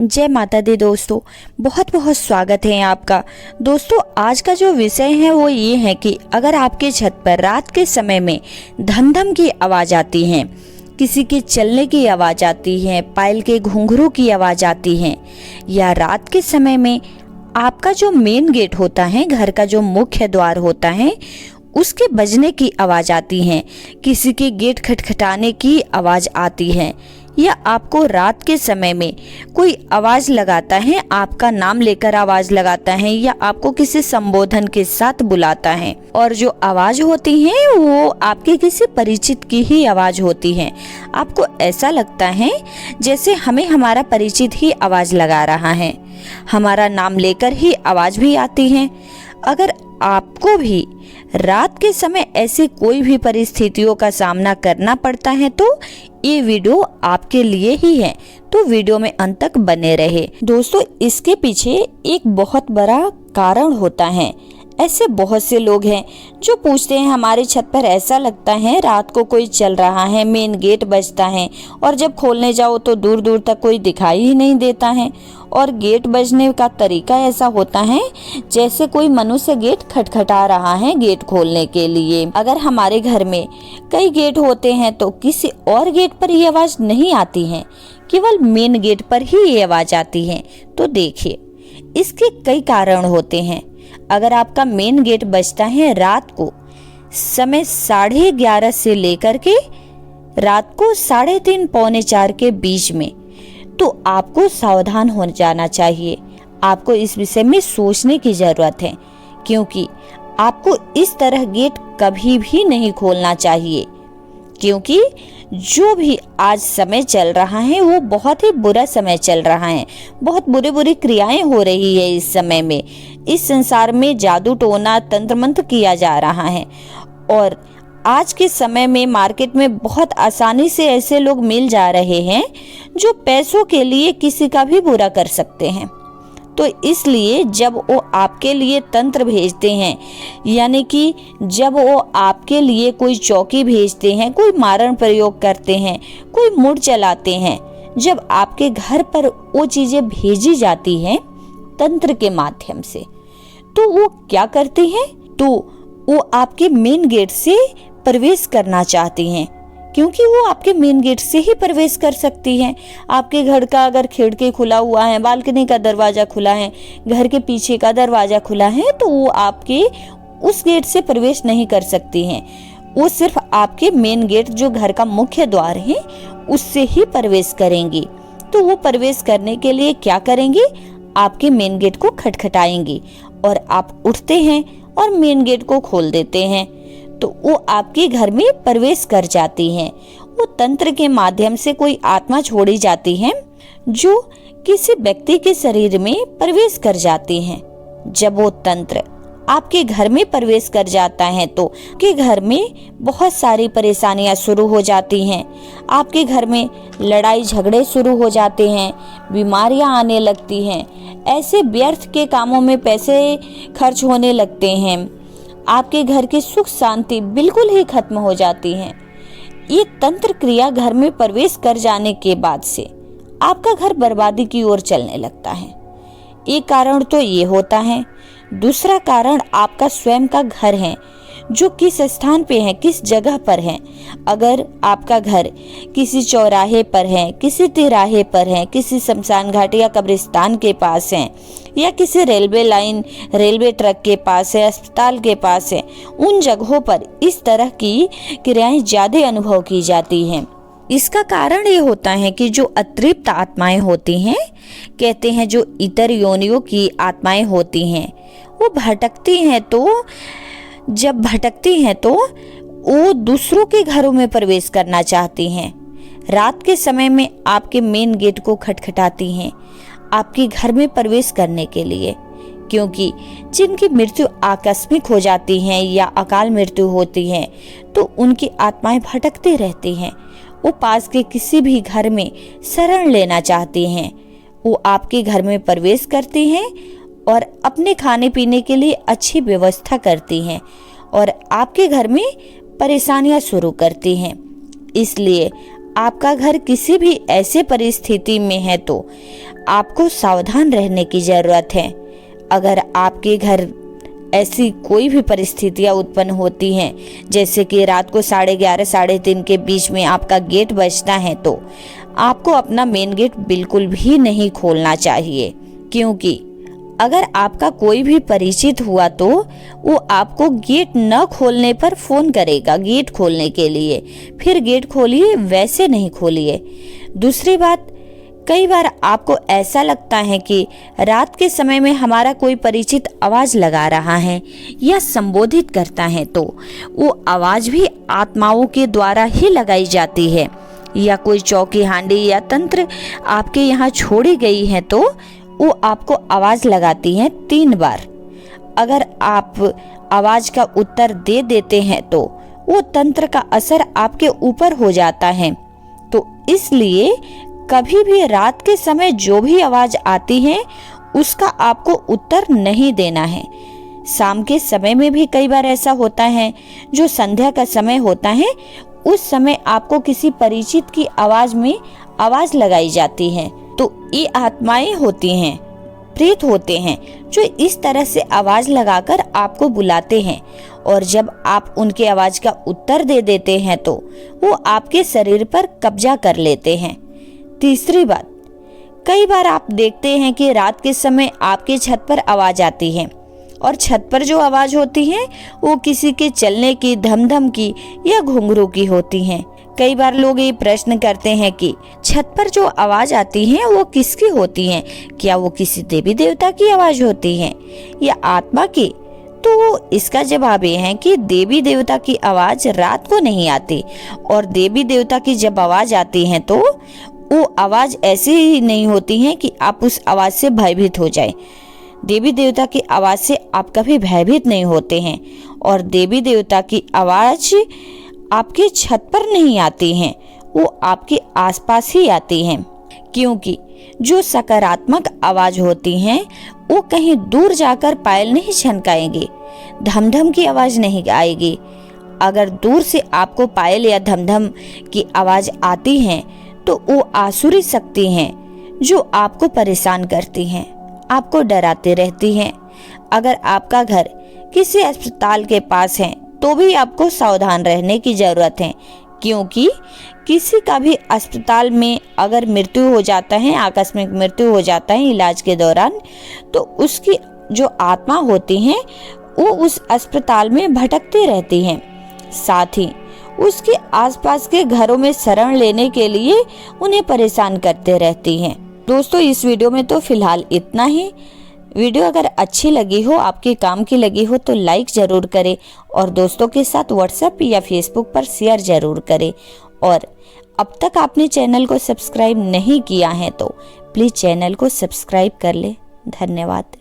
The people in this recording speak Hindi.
जय माता दी दोस्तों, बहुत बहुत स्वागत है आपका। दोस्तों, आज का जो विषय है वो ये है कि अगर आपके छत पर रात के समय में धम धम की आवाज़ आती है, किसी के चलने की आवाज़ आती है, पायल के घुंघरू की आवाज़ आती है, या रात के समय में आपका जो मेन गेट होता है, घर का जो मुख्य द्वार होता है, उसके बजने की आवाज़ आती है, किसी के गेट खटखटाने की आवाज़ आती है, या आपको रात के समय में कोई आवाज़ लगाता है, आपका नाम लेकर आवाज़ लगाता है, या आपको किसी संबोधन के साथ बुलाता है, और जो आवाज़ होती है वो आपके किसी परिचित की ही आवाज़ होती है। आपको ऐसा लगता है जैसे हमें हमारा परिचित ही आवाज़ लगा रहा है, हमारा नाम लेकर ही आवाज़ भी आती है। अगर आपको भी रात के समय ऐसी कोई भी परिस्थितियों का सामना करना पड़ता है तो ये वीडियो आपके लिए ही है, तो वीडियो में अंत तक बने रहे। दोस्तों, इसके पीछे एक बहुत बड़ा कारण होता है। ऐसे बहुत से लोग हैं जो पूछते हैं, हमारी छत पर ऐसा लगता है रात को कोई चल रहा है, मेन गेट बजता है, और जब खोलने जाओ तो दूर दूर तक कोई दिखाई ही नहीं देता है, और गेट बजने का तरीका ऐसा होता है जैसे कोई मनुष्य गेट खटखटा रहा है गेट खोलने के लिए। अगर हमारे घर में कई गेट होते हैं तो किसी और गेट पर ये आवाज नहीं आती है, केवल मेन गेट पर ही ये आवाज आती है। तो देखिए, इसके कई कारण होते हैं। अगर आपका मेन गेट बजता है रात को समय 11:30 से लेकर के रात को 3:30 पौने 4 के बीच में, तो आपको सावधान हो जाना चाहिए। आपको इस विषय में सोचने की जरूरत है, क्योंकि आपको इस तरह गेट कभी भी नहीं खोलना चाहिए, क्योंकि जो भी आज समय चल रहा है वो बहुत ही बुरा समय चल रहा है। बहुत बुरी क्रियाएं हो रही है इस समय में। इस संसार में जादू टोना तंत्र मंत्र किया जा रहा है, और आज के समय में मार्केट में बहुत आसानी से ऐसे लोग मिल जा रहे हैं जो पैसों के लिए किसी का भी बुरा कर सकते हैं। तो इसलिए जब वो आपके लिए तंत्र भेजते हैं, यानी कि जब वो आपके लिए कोई चौकी भेजते हैं, कोई मारण प्रयोग करते हैं, कोई मुड़ चलाते हैं, जब आपके घर पर वो चीजें भेजी जाती हैं तंत्र के माध्यम से, तो वो क्या करते हैं, तो वो आपके मेन गेट से प्रवेश करना चाहती हैं, क्योंकि वो आपके मेन गेट से ही प्रवेश कर सकती हैं। आपके घर का अगर खिड़की खुला हुआ है, बालकनी का दरवाजा खुला है, घर के पीछे का दरवाजा खुला है, तो वो आपके उस गेट से प्रवेश नहीं कर सकती हैं। वो सिर्फ आपके मेन गेट जो घर का मुख्य द्वार है उससे ही प्रवेश करेंगी। तो वो प्रवेश करने के लिए क्या करेंगी, आपके मेन गेट को खटखटाएंगी, और आप उठते हैं और मेन गेट को खोल देते हैं, तो वो आपके घर में प्रवेश कर जाती हैं। वो तंत्र के माध्यम से कोई आत्मा छोड़ी जाती है जो किसी व्यक्ति के शरीर में प्रवेश कर जाती हैं। जब वो तंत्र आपके घर में प्रवेश कर जाता है तो आपके घर में बहुत सारी परेशानियां शुरू हो जाती हैं। आपके घर में लड़ाई झगड़े शुरू हो जाते हैं, बीमारियां आने लगती हैं, ऐसे व्यर्थ के कामों में पैसे खर्च होने लगते हैं, आपके घर की सुख शांति बिल्कुल ही खत्म हो जाती है। ये तंत्र क्रिया घर में प्रवेश कर जाने के बाद से आपका घर बर्बादी की ओर चलने लगता है। एक कारण तो ये होता है। दूसरा कारण आपका स्वयं का घर है, जो किस स्थान पे है, किस जगह पर है। अगर आपका घर किसी चौराहे पर है, किसी तिराहे पर है, किसी शमशान घाट या कब्रिस्तान के पास है, या किसी रेलवे लाइन, रेलवे ट्रैक के पास है, अस्पताल के पास है, उन जगहों पर इस तरह की क्रियाएं ज्यादा अनुभव की जाती हैं। इसका कारण ये होता है कि जो अतृप्त आत्माएं होती हैं, कहते हैं जो इतर योनियों की आत्माएं होती हैं, वो भटकती हैं, तो जब भटकती हैं तो वो दूसरों के घरों में प्रवेश करना चाहती हैं। रात के समय में आपके मेन गेट को खटखटाती हैं आपके घर में प्रवेश करने के लिए, क्योंकि जिनकी मृत्यु आकस्मिक हो जाती है या अकाल मृत्यु होती है तो उनकी आत्माएं भटकती रहती हैं। वो पास के किसी भी घर में शरण लेना चाहती हैं। वो आपके घर में प्रवेश करती हैं और अपने खाने पीने के लिए अच्छी व्यवस्था करती हैं और आपके घर में परेशानियां शुरू करती हैं। इसलिए आपका घर किसी भी ऐसे परिस्थिति में है तो आपको सावधान रहने की जरूरत है। अगर आपके घर ऐसी कोई भी परिस्थितियां उत्पन्न होती हैं, जैसे कि रात को 11:30 साढ़े 3 के बीच में आपका गेट बजता है, तो आपको अपना मेन गेट बिल्कुल भी नहीं खोलना चाहिए, क्योंकि अगर आपका कोई भी परिचित हुआ तो वो आपको गेट न खोलने पर फोन करेगा गेट खोलने के लिए। फिर गेट खोलिए, वैसे नहीं खोलिए। दूसरी बात, कई बार आपको ऐसा लगता है कि रात के समय में हमारा कोई परिचित आवाज लगा रहा है या संबोधित करता है, तो वो आवाज भी आत्माओं के द्वारा ही लगाई जाती है, या कोई चौकी हांडी या तंत्र आपके यहाँ छोड़ी गई है तो वो आपको आवाज लगाती हैं 3 बार। अगर आप आवाज का उत्तर दे देते हैं तो वो तंत्र का असर आपके ऊपर हो जाता है। तो इसलिए कभी भी रात के समय जो भी आवाज आती है उसका आपको उत्तर नहीं देना है। शाम के समय में भी कई बार ऐसा होता है, जो संध्या का समय होता है, उस समय आपको किसी परिचित की आवाज में आवाज लगाई जाती है। तो ये आत्माएं होती हैं, प्रेत होते हैं, जो इस तरह से आवाज लगाकर आपको बुलाते हैं, और जब आप उनके आवाज का उत्तर दे देते हैं तो वो आपके शरीर पर कब्जा कर लेते हैं। तीसरी बात, कई बार आप देखते हैं कि रात के समय आपके छत पर आवाज आती है, और छत पर जो आवाज होती है वो किसी के चलने की, धमधम की या घुंघरू की होती है। कई बार लोग ये प्रश्न करते हैं कि छत पर जो आवाज आती है वो किसकी होती है? क्या वो किसी देवी देवता की आवाज होती है या आत्मा की? तो इसका जवाब ये है कि देवी देवता की आवाज रात को नहीं आती, और देवी देवता की जब आवाज आती है तो वो आवाज ऐसी ही नहीं होती है कि आप उस आवाज से भयभीत हो जाए। देवी देवता की आवाज से आप कभी भयभीत नहीं होते हैं, और देवी देवता की आवाज आपके छत पर नहीं आती हैं, वो आपके आसपास ही आती हैं, क्योंकि जो सकारात्मक आवाज होती हैं वो कहीं दूर जाकर पायल नहीं छनकाएंगी, धमधम की आवाज नहीं आएगी। अगर दूर से आपको पायल या धमधम की आवाज आती है तो वो आसुरी शक्ति हैं, जो आपको परेशान करती हैं, आपको डराते रहती हैं। अगर आपका घर किसी अस्पताल के पास है तो भी आपको सावधान रहने की जरूरत है, क्योंकि किसी का भी अस्पताल में अगर मृत्यु हो जाता है, आकस्मिक मृत्यु हो जाता है इलाज के दौरान, तो उसकी जो आत्मा होती हैं वो उस अस्पताल में भटकती रहती हैं, साथ ही उसके आसपास के घरों में शरण लेने के लिए उन्हें परेशान करते रहती हैं। दोस्तों, इस वीडियो में तो फिलहाल इतना ही। वीडियो अगर अच्छी लगी हो, आपके काम की लगी हो, तो लाइक जरूर करें, और दोस्तों के साथ व्हाट्सएप या फेसबुक पर शेयर जरूर करें। और अब तक आपने चैनल को सब्सक्राइब नहीं किया है तो प्लीज चैनल को सब्सक्राइब कर ले। धन्यवाद।